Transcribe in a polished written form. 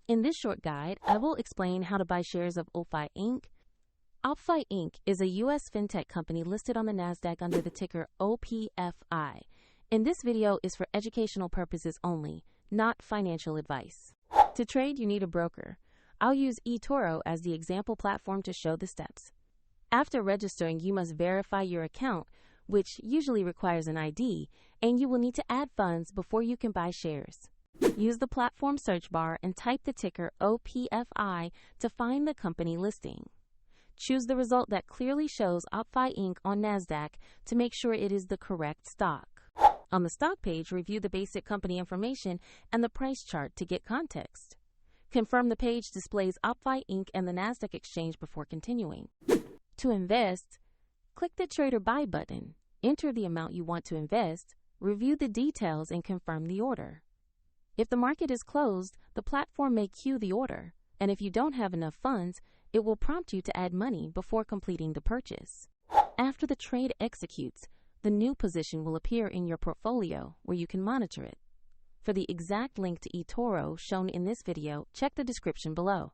In this short guide, I will explain how to buy shares of Oppfi Inc. Oppfi Inc. is a U.S. fintech company listed on the NASDAQ under the ticker OPFI. And this video is for educational purposes only, not financial advice. To trade, you need a broker. I'll use eToro as the example platform to show the steps. After registering, you must verify your account, which usually requires an ID, and you will need to add funds before you can buy shares. Use the platform search bar and type the ticker OPFI to find the company listing. Choose the result that clearly shows Oppfi Inc. on NASDAQ to make sure it is the correct stock. On the stock page, review the basic company information and the price chart to get context. Confirm the page displays Oppfi Inc. and the NASDAQ exchange before continuing. To invest, click the Trade or Buy button. Enter the amount you want to invest, review the details, and confirm the order. If the market is closed, the platform may queue the order, and if you don't have enough funds, it will prompt you to add money before completing the purchase. After the trade executes, the new position will appear in your portfolio where you can monitor it. For the exact link to eToro shown in this video, check the description below.